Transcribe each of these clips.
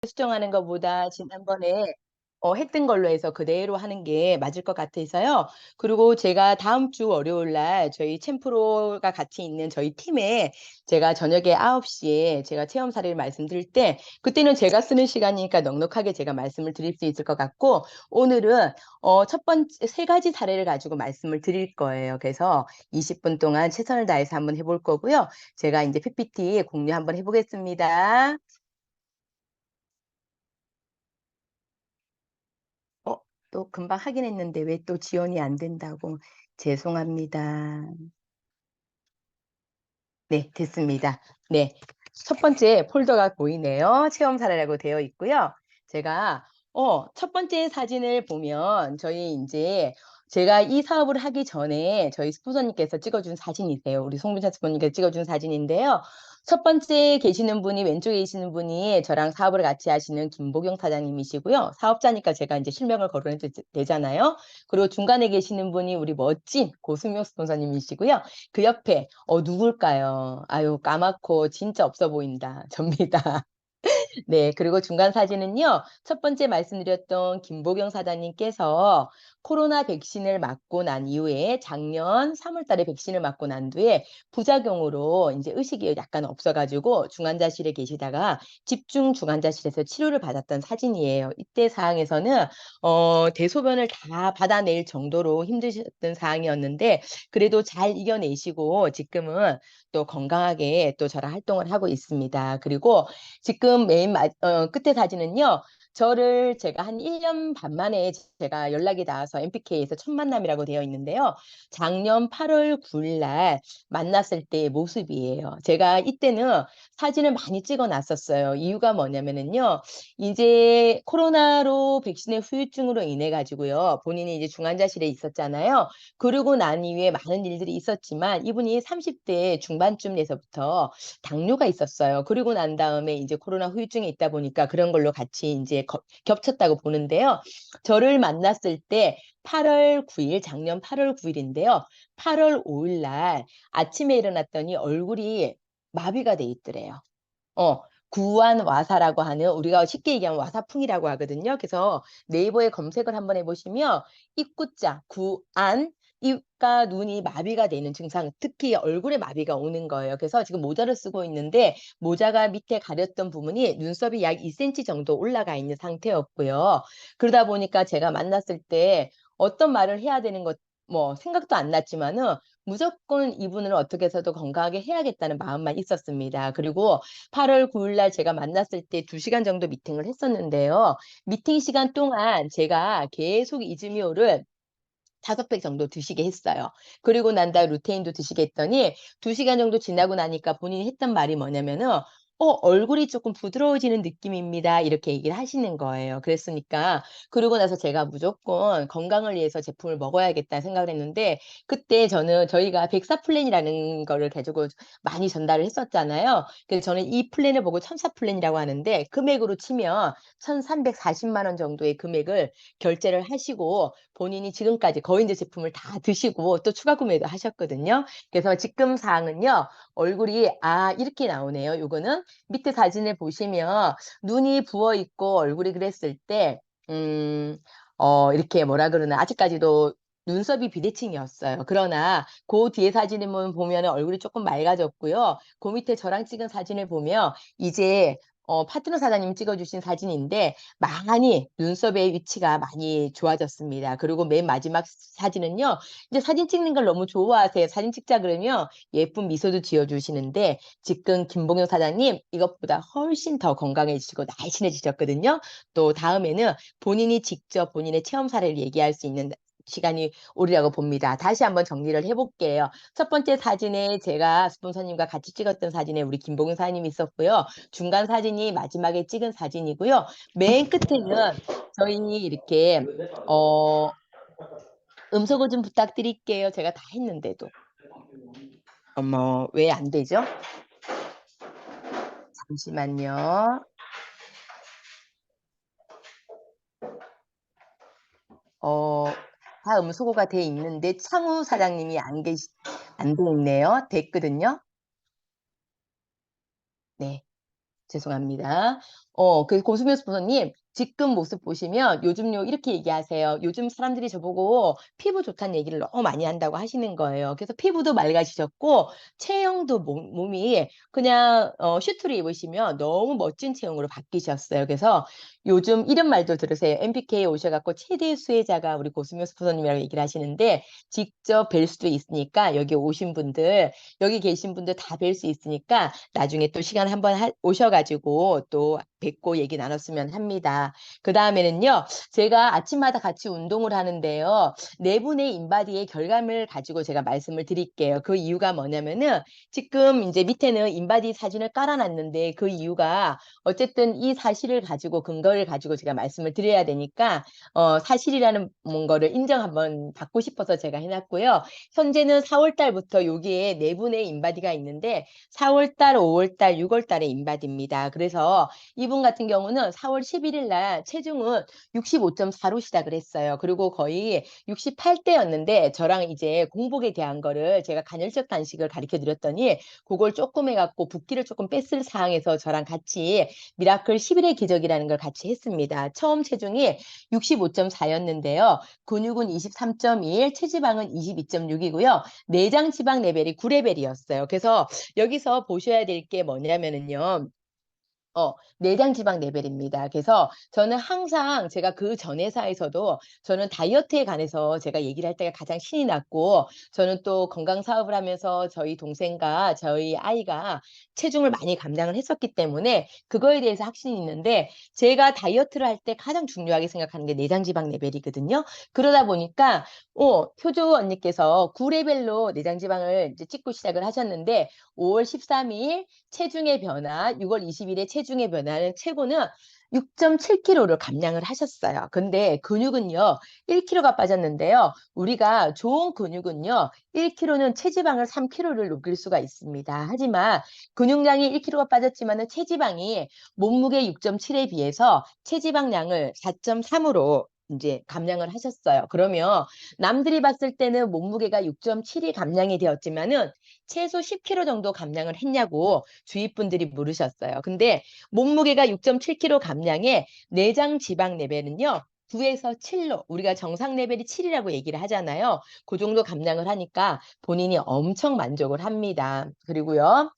수정하는 것보다 지난번에 했던 걸로 해서 그대로 하는 게 맞을 것 같아서요. 그리고 제가 다음 주 월요일 날 저희 챔프로가 같이 있는 저희 팀에 제가 저녁에 9시에 제가 체험 사례를 말씀드릴 때 그때는 제가 쓰는 시간이니까 넉넉하게 제가 말씀을 드릴 수 있을 것 같고 오늘은 첫 번째 세 가지 사례를 가지고 말씀을 드릴 거예요. 그래서 20분 동안 최선을 다해서 한번 해 볼 거고요. 제가 인제 PPT 공유 한번 해 보겠습니다. 어 또 금방 하긴 했는데 왜 또 지원이 안 된다고. 죄송합니다. 네 됐습니다. 네. 첫 번째 폴더가 보이네요. 체험 사례라고 되어 있고요. 제가 첫 번째 사진을 보면 저희 인제 제가 이 사업을 하기 전에 저희 스폰서님께서 찍어 준 사진이세요. 우리 송민찬 스폰서님께서 찍어 준 사진인데요. 첫 번째 계시는 분이 왼쪽에 계시는 분이 저랑 사업을 같이 하시는 김보경 사장님이시고요. 사업자니까 제가 인제 실명을 거론해도 되잖아요. 그리고 중간에 계시는 분이 우리 멋진 고승용 스폰서님이시고요. 그 옆에 누굴까요? 아유 까맣고 진짜 없어 보인다. 접니다. 네. 그리고 중간 사진은요. 첫 번째 말씀드렸던 김보경 사장님께서 코로나 백신을 맞고 난 이후에 작년 3월 달에 백신을 맞고 난 뒤에 부작용으로 인제 의식이 약간 없어 가지고 중환자실에 계시다가 집중 중환자실에서 치료를 받았던 사진이에요. 이때 상황에서는 대소변을 다 받아낼 정도로 힘드셨던 상황이었는데 그래도 잘 이겨내시고 지금은 또 건강하게 또 저랑 활동을 하고 있습니다. 그리고 지금 맨 끝에 사진은요. 저를 제가 한 1년 반 만에 제가 연락이 닿아서 MPK에서 첫 만남이라고 되어 있는데요. 작년 8월 9일 날 만났을 때의 모습이에요. 제가 이때는 사진을 많이 찍어 놨었어요. 이유가 뭐냐면은요. 이제 코로나로 백신의 후유증으로 인해 가지고요. 본인이 이제 중환자실에 있었잖아요. 그러고 난 이후에 많은 일들이 있었지만 이분이 30대 중반쯤에서부터 당뇨가 있었어요. 그러고 난 다음에 이제 코로나 후유증이 있다 보니까 그런 걸로 같이 인제 겹쳤다고 보는데요. 저를 만났을 때 8월 9일 작년 8월 9 일인데요. 8월 5일 날 아침에 일어났더니 얼굴이 마비가 돼 있더래요. 어 구안와사라고 하는 우리가 쉽게 얘기하면 와사풍이라고 하거든요. 그래서 네이버에 검색을 한번 해 보시면 입구자 구안 입과 눈이 마비가 되는 증상 특히 얼굴에 마비가 오는 거예요. 그래서 지금 모자를 쓰고 있는데 모자가 밑에 가렸던 부분이 눈썹이 약 2 센티 정도 올라가 있는 상태였고요. 그러다 보니까 제가 만났을 때 어떤 말을 해야 되는 것 뭐 생각도 안 났지만은 무조건 이분을 어떻게 해서든 건강하게 해야겠다는 마음만 있었습니다. 그리고 8월 9일 날 제가 만났을 때 2 시간 정도 미팅을 했었는데요. 미팅 시간 동안 제가 계속 이즈미오를 5팩 정도 드시게 했어요. 그리고 난 다음에 루테인도 드시게 했더니 2 시간 정도 지나고 나니까 본인이 했던 말이 뭐냐면은 얼굴이 쪼끔 부드러워지는 느낌입니다." 이렇게 얘기를 하시는 거예요. 그랬으니까 그러고 나서 제가 '무조건 건강을 위해서 제품을 먹어야겠다.' 생각을 했는데 그때 저는 저희가 백사 플랜이라는 거를 가지고 많이 전달을 했었잖아요. 그래서 저는 이 플랜을 보고 천사 플랜이라고 하는데 금액으로 치면 1,340만 원 정도의 금액을 결제를 하시고 본인이 지금까지 거의 인제 제품을 다 드시고 또 추가 구매도 하셨거든요. 그래서 지금 상황은요. 얼굴이 이렇게 나오네요. 요거는 밑에 사진을 보시면 눈이 부어 있고 얼굴이 그랬을 때 이렇게 뭐라 그러나 아직까지도 눈썹이 비대칭이었어요. 그러나 고 뒤에 사진을 보면은 얼굴이 쪼끔 맑아졌고요. 고 밑에 저랑 찍은 사진을 보면 이제 파트너 사장님이 찍어 주신 사진인데 많이 눈썹의 위치가 많이 좋아졌습니다. 그리고 맨 마지막 사진은요. 이제 사진 찍는 걸 너무 좋아하세요. 사진 찍자 그러면 예쁜 미소도 지어 주시는데 지금 김봉영 사장님 이것보다 훨씬 더 건강해지시고 날씬해지셨거든요. 또 다음에는 본인이 직접 본인의 체험 사례를 얘기할 수 있는 시간이 오리라고 봅니다. 다시 한번 정리를 해 볼게요. 첫 번째 사진에 제가 스폰서님과 같이 찍었던 사진에 우리 김봉영 사장님이 있었고요. 중간 사진이 마지막에 찍은 사진이고요. 맨 끝에는 저희 이렇게 어 음소거 좀 부탁드릴게요. 제가 다 했는데도. 어머 왜 안 되죠? 잠시만요. 어 다 음소거가 돼 있는데 창우 사장님이 안 돼 있네요. 됐거든요. 네. 죄송합니다. 그 고수명 스포너님 지금 모습 보시면 요즘요 이렇게 얘기하세요. 요즘 사람들이 저보고 피부 좋다는 얘기를 너무 많이 한다고 하시는 거예요. 그래서 피부도 맑아지셨고 체형도 몸이 그냥 슈트를 입으시면 너무 멋진 체형으로 바뀌셨어요. 그래서 요즘 이런 말도 들으세요. MBK에 오셔갖고 최대 수혜자가 우리 고수명 스포너님이라고 얘기를 하시는데 직접 뵐 수도 있으니까 여기 오신 분들 여기 계신 분들 다 뵐 수 있으니까 나중에 또 시간 한번 오셔가지고 또 뵙고 얘기 나눴으면 합니다. 그 다음에는요, 제가 아침마다 같이 운동을 하는데요, 네 분의 인바디의 결과물 가지고 제가 말씀을 드릴게요. 그 이유가 뭐냐면은 지금 이제 밑에는 인바디 사진을 깔아놨는데 그 이유가 어쨌든 이 사실을 가지고 근거를 가지고 제가 말씀을 드려야 되니까 사실이라는 거를 인정 한번 받고 싶어서 제가 해놨고요. 현재는 4월 달부터 여기에 네 분의 인바디가 있는데 4월 달, 5월 달, 6월 달에 인바디입니다. 그래서 이분 같은 경우는 4월 11일 날 체중은 65.4로 시작을 했어요. 그리고 거의 68대였는데 저랑 이제 공복에 대한 거를 제가 간헐적 단식을 가르쳐 드렸더니 그걸 조금 해갖고 붓기를 조금 뺐을 상황에서 저랑 같이 미라클 10일의 기적이라는 걸 같이 했습니다. 처음 체중이 65.4였는데요. 근육은 23.1, 체지방은 22.6이고요. 내장 지방 레벨이 9레벨이었어요. 그래서 여기서 보셔야 될 게 뭐냐면은요. 내장 지방 레벨입니다. 그래서 저는 항상 제가 그 전 회사에서도 저는 다이어트에 관해서 제가 얘기를 할 때가 가장 신이 났고 저는 또 건강 사업을 하면서 저희 동생과 저희 아이가 체중을 많이 감량을 했었기 때문에 그거에 대해서 확신이 있는데 제가 다이어트를 할 때 가장 중요하게 생각하는 게 내장 지방 레벨이거든요. 그러다 보니까 효주 언니께서 9레벨로 내장 지방을 이제 찍고 시작을 하셨는데 5월 13일 체중의 변화, 6월 20일에 체중의 변화는 최고는 6.7kg를 감량을 하셨어요. 근데 근육은요, 1kg가 빠졌는데요. 우리가 좋은 근육은요, 1kg는 체지방을 3kg를 녹일 수가 있습니다. 하지만 근육량이 1kg가 빠졌지만은 체지방이 몸무게 6.7에 비해서 체지방량을 4.3으로 이제 감량을 하셨어요. 그러면 남들이 봤을 때는 몸무게가 6.7이 감량이 되었지만은 최소 10kg 정도 감량을 했냐고 주위 분들이 물으셨어요. 근데 몸무게가 6.7kg 감량에 내장 지방 레벨은요. 9에서 7로 우리가 정상 레벨이 7이라고 얘기를 하잖아요. 그 정도 감량을 하니까 본인이 엄청 만족을 합니다. 그리고요.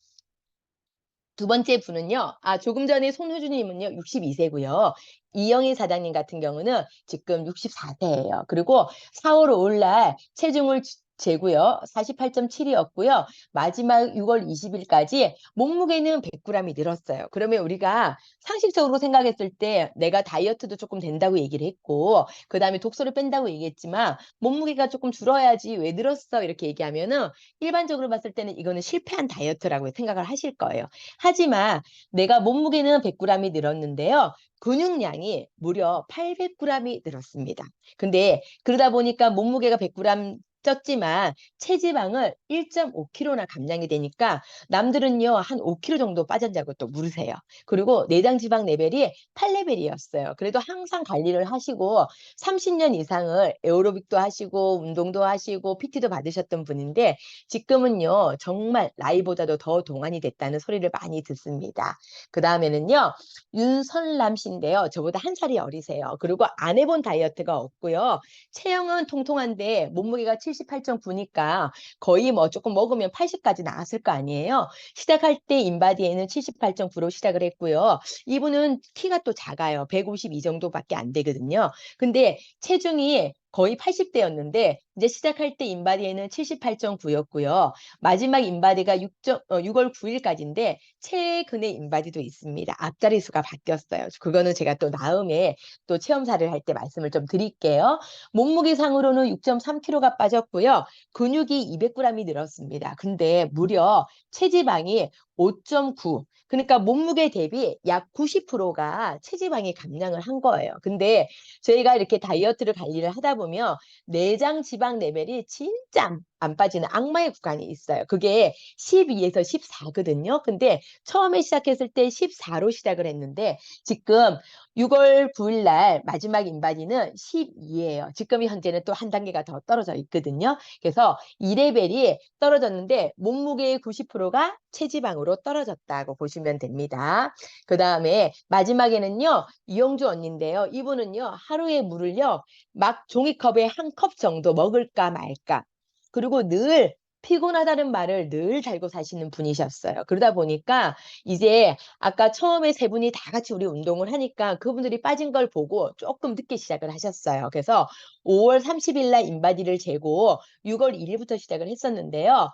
두 번째 분은요. 조금 전에 손효주님은요. 62세고요. 이영희 사장님 같은 경우는 지금 64세예요. 그리고 4월 5일 날 체중을 재고요. 48.7이었고요. 마지막 6월 20일까지 몸무게는 100g이 늘었어요. 그러면 우리가 상식적으로 생각했을 때 내가 다이어트도 조금 된다고 얘기를 했고 그다음에 독소를 뺀다고 얘기했지만 몸무게가 조금 줄어야지 왜 늘었어? 이렇게 얘기하면은 일반적으로 봤을 때는 이거는 실패한 다이어트라고 생각을 하실 거예요. 하지만 내가 몸무게는 100g이 늘었는데요. 근육량이 무려 800g이 늘었습니다. 근데 그러다 보니까 몸무게가 100g 쪘지만 체지방을 1.5kg나 감량이 되니까 남들은요 한 5kg 정도 빠졌냐고 또 물으세요. 그리고 내장 지방 레벨이 8레벨이었어요. 그래도 항상 관리를 하시고 30년 이상을 에어로빅도 하시고 운동도 하시고 PT도 받으셨던 분인데 지금은요 정말 나이보다도 더 동안이 됐다는 소리를 많이 듣습니다. 그 다음에는요 윤설남 씨인데요. 저보다 한 살이 어리세요. 그리고 안 해본 다이어트가 없고요. 체형은 통통한데 몸무게가 78.9니까 거의 뭐 조금 먹으면 80까지 나왔을 거 아니에요. 시작할 때 인바디에는 78.9로 시작을 했고요. 이분은 키가 또 작아요. 152 정도밖에 안 되거든요. 근데 체중이 거의 80대였는데 이제 시작할 때 인바디에는 78.9였고요. 마지막 인바디가 6월 9일까지인데 최근에 인바디도 있습니다. 앞자리 수가 바뀌었어요. 그거는 제가 또 다음에 또 체험사를 할 때 말씀을 좀 드릴게요. 몸무게 상으로는 6.3kg가 빠졌고요. 근육이 200g이 늘었습니다. 근데 무려 체지방이 5.9. 그러니까 몸무게 대비 약 90%가 체지방이 감량을 한 거예요. 근데 저희가 이렇게 다이어트를 관리를 하다 보면 내장 지방 레벨이 진짜 안 빠지는 악마의 구간이 있어요. 그게 12에서 14거든요. 근데 처음에 시작했을 때 14로 시작을 했는데 지금 6월 9일 날 마지막 인바디는 12예요. 지금 현재는 또 한 단계가 더 떨어져 있거든요. 그래서 2레벨이 떨어졌는데 몸무게의 90%가 체지방으로 떨어졌다고 보시면 됩니다. 그 다음에 마지막에는요. 이영주 언니인데요. 이분은요. 하루에 물을요. 막 종이컵에 한 컵 정도 먹을까 말까. 그리고 늘 피곤하다는 말을 늘 달고 사시는 분이셨어요. 그러다 보니까 이제 아까 처음에 세 분이 다 같이 우리 운동을 하니까 그분들이 빠진 걸 보고 조금 늦게 시작을 하셨어요. 그래서 5월 30일 날 인바디를 재고 6월 1일부터 시작을 했었는데요.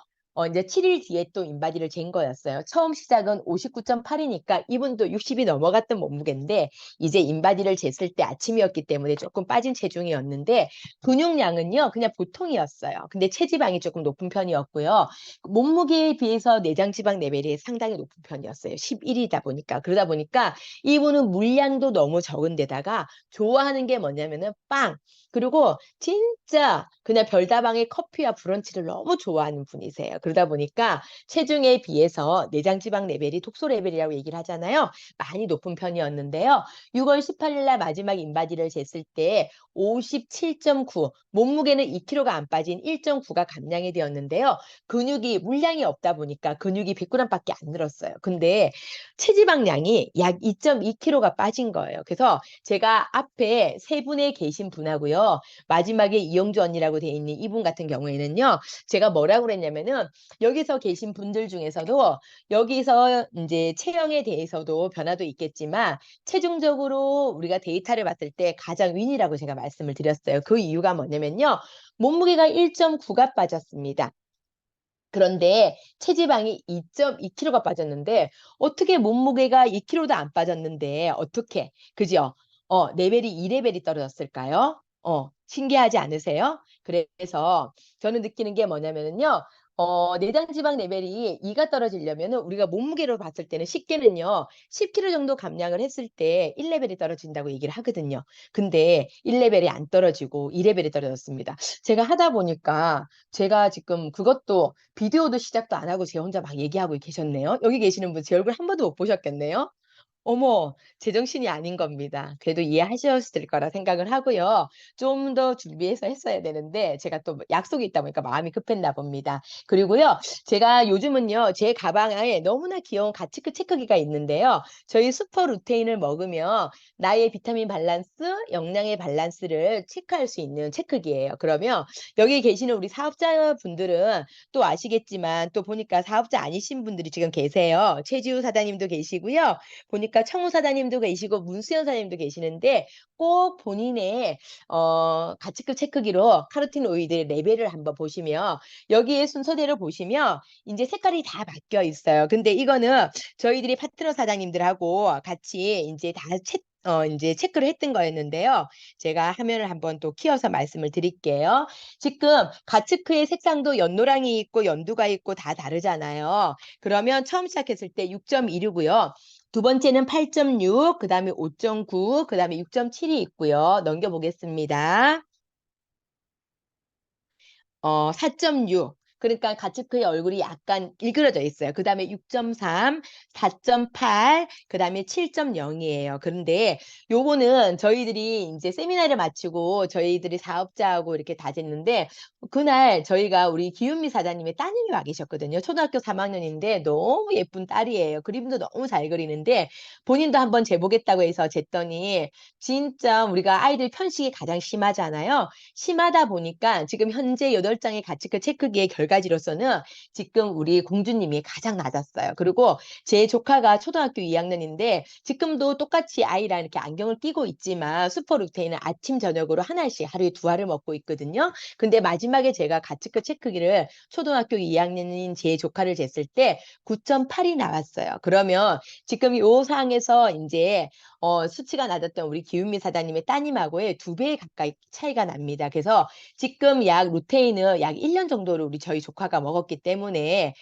이제 7일 뒤에 또 인바디를 잰 거였어요. 처음 시작은 59.8이니까 이분도 60이 넘어갔던 몸무게인데 이제 인바디를 쟀을 때 아침이었기 때문에 조금 빠진 체중이었는데 근육량은요 그냥 보통이었어요. 근데 체지방이 조금 높은 편이었고요. 몸무게에 비해서 내장 지방 레벨이 상당히 높은 편이었어요. 11이다 보니까. 그러다 보니까 이분은 물량도 너무 적은 데다가 좋아하는 게 뭐냐면은 빵. 그리고 진짜 그냥 별다방의 커피와 브런치를 너무 좋아하는 분이세요. 그러다 보니까 체중에 비해서 내장 지방 레벨이 독소 레벨이라고 얘기를 하잖아요. 많이 높은 편이었는데요. 6월 18일 날 마지막 인바디를 쟀을 때 57.9, 몸무게는 2kg가 안 빠진 1.9가 감량이 되었는데요. 근육이 물량이 없다 보니까 근육이 100g밖에 안 늘었어요. 근데 체지방량이 약 2.2kg가 빠진 거예요. 그래서 제가 앞에 세 분에 계신 분하고요. 마지막에 이영주 언니라고 돼 있는 이분 같은 경우에는요. 제가 뭐라고 그랬냐면은 여기서 계신 분들 중에서도 여기서 이제 체형에 대해서도 변화도 있겠지만 최종적으로 우리가 데이터를 봤을 때 가장 윈이라고 제가 말씀을 드렸어요. 그 이유가 뭐냐면요. 몸무게가 1.9가 빠졌습니다. 그런데 체지방이 2.2kg가 빠졌는데 어떻게 몸무게가 2kg도 안 빠졌는데 어떻게 그죠? 레벨이 2레벨이 떨어졌을까요? 신기하지 않으세요? 그래서 저는 느끼는 게 뭐냐면요. 내장 지방 레벨이 2가 떨어지려면은 우리가 몸무게로 봤을 때는 쉽게는요. 10kg 정도 감량을 했을 때 1레벨이 떨어진다고 얘기를 하거든요. 근데 1레벨이 안 떨어지고 2레벨이 떨어졌습니다. 제가 하다 보니까 제가 지금 그것도 비디오도 시작도 안 하고 제 혼자 막 얘기하고 계셨네요. 여기 계시는 분 제 얼굴 한 번도 못 보셨겠네요. 어머, 제정신이 아닌 겁니다. 그래도 이해하셨을 거라 생각을 하고요. 좀 더 준비해서 했어야 되는데 제가 또 약속이 있다 보니까 마음이 급했나 봅니다. 그리고요. 제가 요즘은요. 제 가방에 너무나 귀여운 가치크 체크기가 있는데요. 저희 슈퍼 루테인을 먹으면 나의 비타민 밸런스, 영양의 밸런스를 체크할 수 있는 체크기예요. 그러면 여기 계시는 우리 사업자분들은 또 아시겠지만 또 보니까 사업자 아니신 분들이 지금 계세요. 최지우 사장님도 계시고요. 보니까 청우 사장님도 계시고 문수연 사장님도 계시는데 꼭 본인의 가치급 체크기로 카로티노이드 레벨을 한번 보시면 여기에 순서대로 보시면 이제 색깔이 다 바뀌어 있어요. 근데 이거는 저희들이 파트너 사장님들하고 같이 이제 다 이제 체크를 했던 거였는데요. 제가 화면을 한번 또 키워서 말씀을 드릴게요. 지금 가츠크의 색상도 연노랑이 있고 연두가 있고 다 다르잖아요. 그러면 처음 시작했을 때 6.16이고요. 두 번째는 8.6, 그 다음에 5.9, 그 다음에 6.7이 있고요. 넘겨보겠습니다. 4.6. 그러니까 가츠크의 얼굴이 약간 일그러져 있어요. 그 다음에 6.3, 4.8, 그 다음에 7.0이에요. 그런데 요거는 저희들이 이제 세미나를 마치고 저희들이 사업자하고 이렇게 다졌는데 그날 저희가 우리 기윤미 사장님의 따님이 와 계셨거든요. 초등학교 3학년인데 너무 예쁜 딸이에요. 그림도 너무 잘 그리는데 본인도 한번 재보겠다고 해서 쟀더니 진짜 우리가 아이들 편식이 가장 심하잖아요. 심하다 보니까 지금 현재 8장의 가치크 체크기의 결과지로서는 지금 우리 공주님이 가장 낮았어요. 그리고 제 조카가 초등학교 2학년인데 지금도 똑같이 아이랑 이렇게 안경을 끼고 있지만 슈퍼루테인은 아침 저녁으로 하나씩 하루에 2알을 먹고 있거든요. 근데 마지막에 제가 가치크 체크기를 초등학교 2학년인 제 조카를 쟀을 때 9.8이 나왔어요. 그러면 지금 요 상황에서 이제 수치가 낮았던 우리 기윤미 사장님의 따님하고의 2배 가까이 차이가 납니다. 그래서 지금 약 루테인은 약 1년 정도를 우리 저희 조카가 먹었기 때문에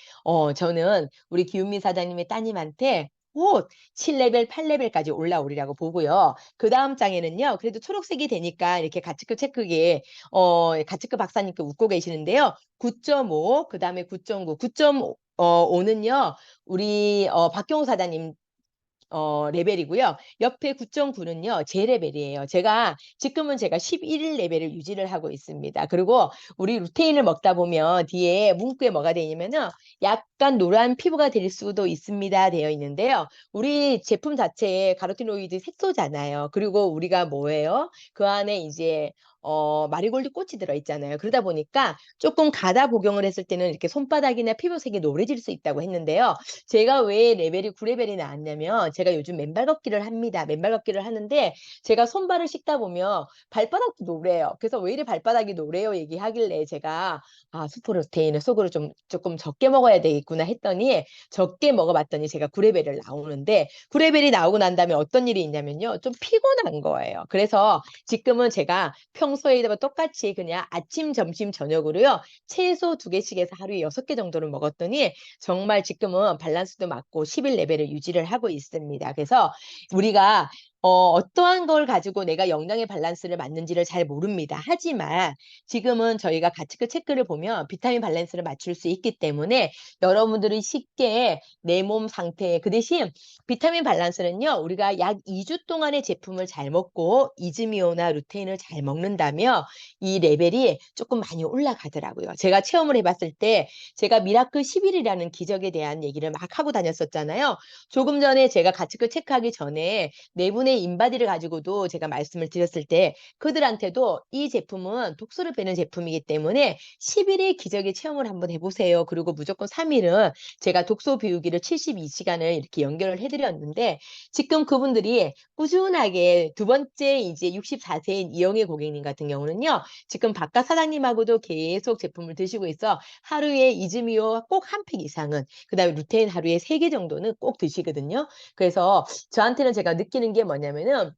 저는 우리 기윤미 사장님의 따님한테 곧 7레벨, 8레벨까지 올라오리라고 보고요. 그 다음 장에는요. 그래도 초록색이 되니까 이렇게 가치급 체크기에 가치급 박사님께 웃고 계시는데요. 9.5, 그 다음에 9.9, 9.5는요. 우리 박경호 사장님 레벨이고요. 옆에 9.9는요, 제 레벨이에요. 지금은 제가 11 레벨을 유지를 하고 있습니다. 그리고 우리 루테인을 먹다 보면 뒤에 문구에 뭐가 되어 있냐면은 약간 노란 피부가 될 수도 있습니다. 되어 있는데요. 우리 제품 자체에 가로티노이드 색소잖아요. 그리고 우리가 뭐예요? 그 안에 이제 마리골드 꽃이 들어있잖아요. 그러다 보니까 조금 가다 복용을 했을 때는 이렇게 손바닥이나 피부색이 노래질 수 있다고 했는데요. 제가 왜 레벨이 9레벨이 나왔냐면 제가 요즘 맨발 걷기를 합니다. 맨발 걷기를 하는데 제가 손발을 씻다 보면 발바닥도 노래요. 그래서 "왜 이래 발바닥이 노래요?" 얘기하길래 제가 '아 수포르테인을 속으로 좀 조금 적게 먹어야 되겠구나.' 했더니 적게 먹어 봤더니 제가 9레벨을 나오는데 9레벨이 나오고 난 다음에 어떤 일이 있냐면요. 좀 피곤한 거예요. 그래서 지금은 제가 평소에도 똑같이 그냥 아침, 점심, 저녁으로요. 채소 2개씩 해서 하루에 6개 정도를 먹었더니 정말 지금은 밸런스도 맞고 11 레벨을 유지를 하고 있습니다. 그래서 우리가 어떠한 걸 가지고 내가 영양의 밸런스를 맞는지를 잘 모릅니다. 하지만 지금은 저희가 가치크 체크를 보면 비타민 밸런스를 맞출 수 있기 때문에 여러분들이 쉽게 내 몸 상태 그 대신 비타민 밸런스는요. 우리가 약 2주 동안의 제품을 잘 먹고 이즈미오나 루테인을 잘 먹는다면 이 레벨이 조금 많이 올라가더라고요. 제가 체험을 해 봤을 때 제가 미라클 10일이라는 기적에 대한 얘기를 막 하고 다녔었잖아요. 조금 전에 제가 가치크 체크하기 전에 네 분의 인바디를 가지고도 제가 말씀을 드렸을 때 그들한테도 이 제품은 독소를 빼는 제품이기 때문에 10일의 기적의 체험을 한번 해 보세요. 그리고 무조건 3일은 제가 독소 비우기를 72시간을 이렇게 연결을 해 드렸는데 지금 그분들이 꾸준하게 두 번째 이제 64세인 이영애 고객님 같은 경우는요. 지금 바깥 사장님하고도 계속 제품을 드시고 있어 하루에 이즈미오 꼭 한 팩 이상은 그다음에 루테인 하루에 3개 정도는 꼭 드시거든요. 그래서 저한테는 제가 느끼는 게 뭐냐면은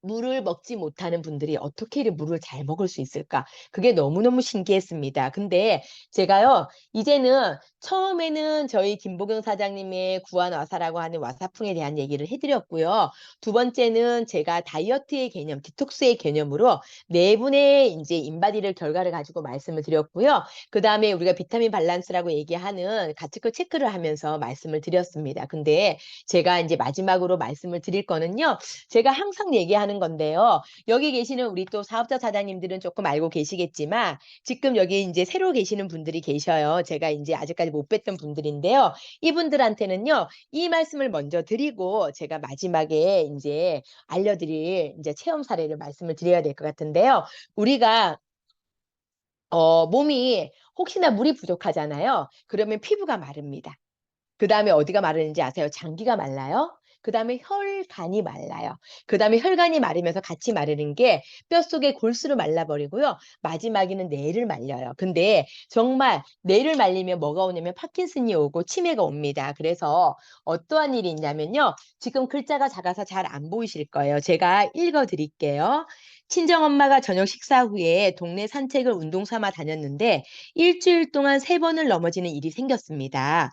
물을 먹지 못하는 분들이 어떻게 이렇게 물을 잘 먹을 수 있을까? 그게 너무너무 신기했습니다. 근데 제가요, 이제는 처음에는 저희 김보경 사장님의 구한 와사라고 하는 와사풍에 대한 얘기를 해 드렸고요. 두 번째는 제가 다이어트의 개념, 디톡스의 개념으로 네 분의 인제 인바디를 결과를 가지고 말씀을 드렸고요. 그다음에 우리가 비타민 밸런스라고 얘기하는 가치크 체크를 하면서 말씀을 드렸습니다. 근데 제가 인제 마지막으로 말씀을 드릴 거는요. 제가 항상 얘기하는 건데요. 여기 계시는 우리 또 사업자 사장님들은 조금 알고 계시겠지만 지금 여기 인제 새로 계시는 분들이 계셔요. 제가 인제 아직까지 못 뵀던 분들인데요. 이분들한테는요. 이 말씀을 먼저 드리고 제가 마지막에 인제 알려드릴 인제 체험 사례를 말씀을 드려야 될 것 같은데요. 우리가 몸이 혹시나 물이 부족하잖아요. 그러면 피부가 마릅니다. 그다음에 어디가 마르는지 아세요? 장기가 말라요. 그다음에 혈관이 말라요. 그다음에 혈관이 마르면서 같이 마르는 게 뼛속의 골수를 말라 버리고요. 마지막에는 뇌를 말려요. 근데 정말 뇌를 말리면 뭐가 오냐면 파킨슨이 오고 치매가 옵니다. 그래서 어떠한 일이 있냐면요. 지금 글자가 작아서 잘 안 보이실 거예요. 제가 읽어 드릴게요. 친정엄마가 저녁 식사 후에 동네 산책을 운동 삼아 다녔는데 일주일 동안 3번을 넘어지는 일이 생겼습니다.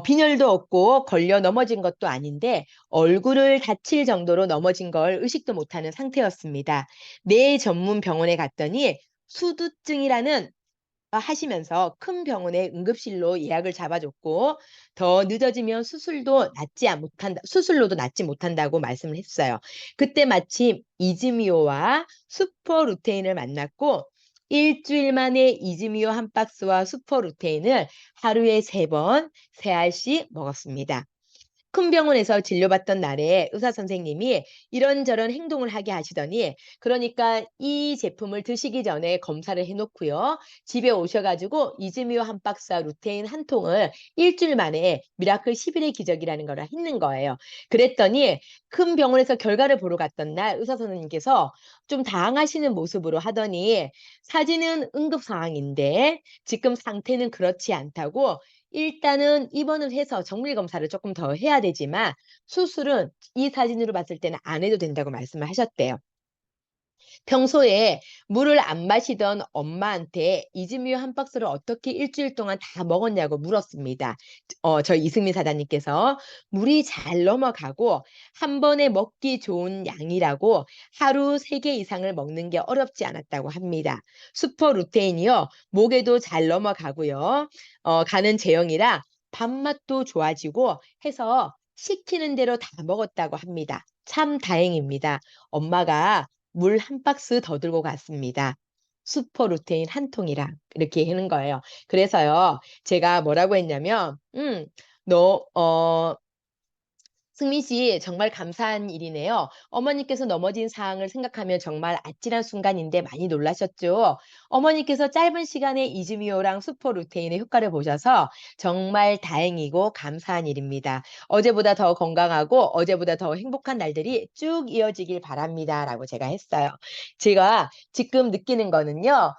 빈혈도 없고 걸려 넘어진 것도 아닌데 얼굴을 다칠 정도로 넘어진 걸 의식도 못하는 상태였습니다. 뇌 전문 병원에 갔더니 수두증이라는 하시면서 큰 병원의 응급실로 예약을 잡아줬고 더 늦어지면 수술로도 낫지 못한다고 말씀을 했어요. 그때 마침 이즈미오와 슈퍼루테인을 만났고 일주일 만에 이즈미오 한 박스와 슈퍼루테인을 하루에 3번, 3알씩 먹었습니다. 큰 병원에서 진료받던 날에 의사 선생님이 이런저런 행동을 하게 하시더니 그러니까 이 제품을 드시기 전에 검사를 해 놓고요. 집에 오셔 가지고 이즈미오 한 박스와 루테인 한 통을 일주일 만에 미라클 10 일의 기적이라는 거를 했는 거예요. 그랬더니 큰 병원에서 결과를 보러 갔던 날 의사 선생님께서 좀 당황하시는 모습으로 하더니 "사진은 응급 상황인데 지금 상태는 그렇지 않다고 일단은 입원을 해서 정밀 검사를 조금 더 해야 되지만 수술은 이 사진으로 봤을 때는 안 해도 된다고 말씀을 하셨대요. 평소에 물을 안 마시던 엄마한테 이즈미오 한 박스를 어떻게 일주일 동안 다 먹었냐고 물었습니다. 저희 이승민 사장님께서 물이 잘 넘어가고 한 번에 먹기 좋은 양이라고 하루 3개 이상을 먹는 게 어렵지 않았다고 합니다. 슈퍼루테인이요. 목에도 잘 넘어가고요. 가는 제형이라 밥맛도 좋아지고 해서 시키는 대로 다 먹었다고 합니다. 참 다행입니다. 엄마가 물 한 박스 더 들고 갔습니다. 수퍼 루테인 한 통이랑 이렇게 하는 거예요. 그래서요, 제가 뭐라고 했냐면, 너, 승민 씨, 정말 감사한 일이네요. 어머니께서 넘어진 상황을 생각하면 정말 아찔한 순간인데 많이 놀라셨죠? 어머니께서 짧은 시간에 이즈미오랑 수포루테인의 효과를 보셔서 정말 다행이고 감사한 일입니다. 어제보다 더 건강하고 어제보다 더 행복한 날들이 쭉 이어지길 바랍니다. 라고 제가 했어요. 제가 지금 느끼는 거는요.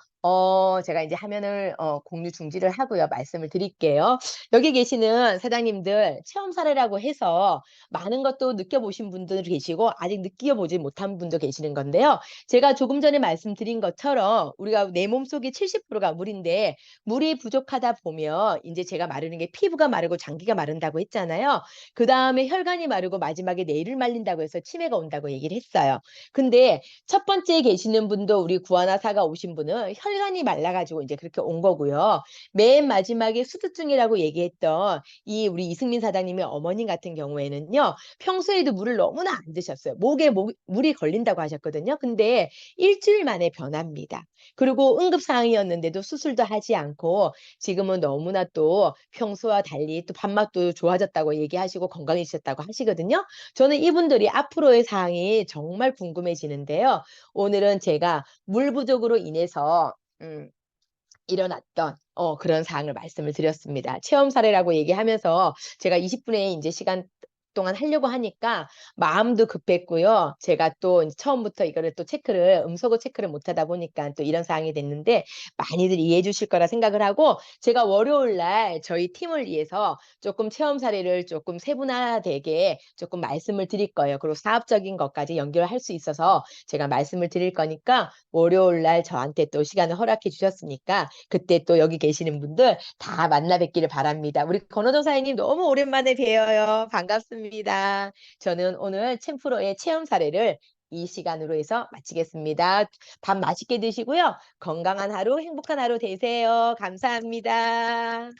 제가 이제 화면을 공유 중지를 하고요. 말씀을 드릴게요. 여기 계시는 사장님들 체험 사례라고 해서 많은 것도 느껴보신 분들 계시고 아직 느껴보지 못한 분도 계시는 건데요. 제가 조금 전에 말씀드린 것처럼 우리가 내 몸속의 70%가 물인데 물이 부족하다 보면 이제 제가 마르는 게 피부가 마르고 장기가 마른다고 했잖아요. 그다음에 혈관이 마르고 마지막에 뇌를 말린다고 해서 치매가 온다고 얘기를 했어요. 근데 첫 번째에 계시는 분도 우리 구하나사가 오신 분은 혈관이 말라가지고 이제 그렇게 온 거고요. 맨 마지막에 수두증이라고 얘기했던 이 우리 이승민 사장님의 어머님 같은 경우에는요. 평소에도 물을 너무나 안 드셨어요. 목에 물이 걸린다고 하셨거든요. 근데 일주일 만에 변합니다. 그리고 응급 상황이었는데도 수술도 하지 않고 지금은 너무나 또 평소와 달리 또 밥맛도 좋아졌다고 얘기하시고 건강해지셨다고 하시거든요. 저는 이분들이 앞으로의 상황이 정말 궁금해지는데요. 오늘은 제가 물 부족으로 인해서 일어났던 그런 사항을 말씀을 드렸습니다. 체험 사례라고 얘기하면서 제가 20 분의 인제 시간 동안 하려고 하니까 마음도 급했고요. 제가 또 인제 처음부터 이거를 또 체크를 음소거 체크를 못 하다 보니까 또 이런 상황이 됐는데 많이들 이해해 주실 거라 생각을 하고 제가 월요일 날 저희 팀을 위해서 쪼끔 체험 사례를 쪼끔 세분화되게 쪼끔 말씀을 드릴 거예요. 그리고 사업적인 것까지 연결할 수 있어서 제가 말씀을 드릴 거니까 월요일 날 저한테 또 시간을 허락해 주셨으니까 그때 또 여기 계시는 분들 다 만나 뵙기를 바랍니다. 우리 권호정 사장님 너무 오랜만에 뵈어요. 반갑습니다. 저는 오늘 챔프로의 체험 사례를 이 시간으로 해서 마치겠습니다. 밥 맛있게 드시고요. 건강한 하루, 행복한 하루 되세요. 감사합니다.